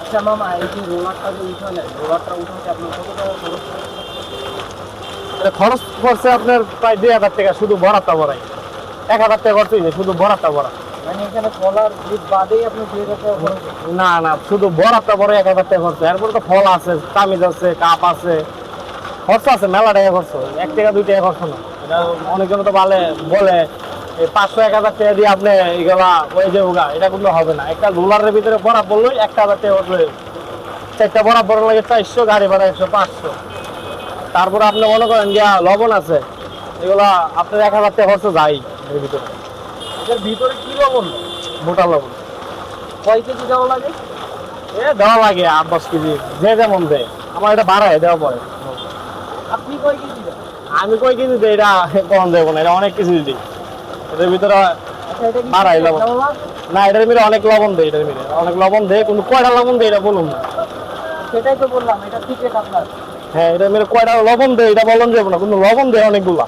আচ্ছা মামা, এই যে রোলারটা যে উঠালেন, রোলারটা উঠাতে আপনার কত টাকা খরচ? খরচ পড়ছে আপনার প্রায় 2000 টাকা, শুধু ভরাটা ভরাই 1000 টাকা খরচ হয়েছে শুধু ভরাটা ভরা। মানে এখানে কলার দুধ বাদেই আপনি 2000 টাকা খরচ? না না, শুধু ভরাটা ভরে 1000 টাকা খরচ। এরপরে তো ফল আছে, তামিজ আছে, কাপ আছে, খরচ আছে মেলা টাকা খরচ। 1 টাকা 2 টাকা খরচ না। এটা অনেকজন তো বলে এই 500-1000 টাকা দিয়ে আপনি এগুলা হয়ে যাবো গা, এটা কিন্তু হবে না। একটা রোলারের ভিতরে ভরা পড়লো 1000 টাকা খরচ হয়ে যাবে। 4টা ভরা পড়ার লাগে 400, গাড়ি ভাড়া 100, 500। তারপরে আপনি মনে করেন যে লবণ আছে, এগুলা আপনার 1000 টাকা খরচ যায় এর ভিতরে। এটার ভিতরে কি লবণ? মোটা লবণ। কয় কেজি দেওয়া লাগে? দেওয়া লাগে 8-10 কেজি, যে যেমন দেয়। আমার এটা বাড়ায় দেওয়া পরে। আপনি কয় কেজি দেন? আমি কই কেজি দিই এটা কম দেবো না, এটা অনেক কিছু দিই এটার ভিতরে। আচ্ছা, এটা কি বাড়াই লবণ দেওয়া? না, এটার ভিতরে অনেক লবণ দেয়, এটার ভিতরে অনেক লবণ দেয়, কিন্তু কয়টা লবণ দেয় এটা বলুন না। সেটাই তো বললাম, এটা সিক্রেট আপনার। হ্যাঁ, এটার ভিতরে কয়টা লবণ দেয় এটা বলুন যাবো না, কিন্তু লবণ দেয় অনেকগুলা।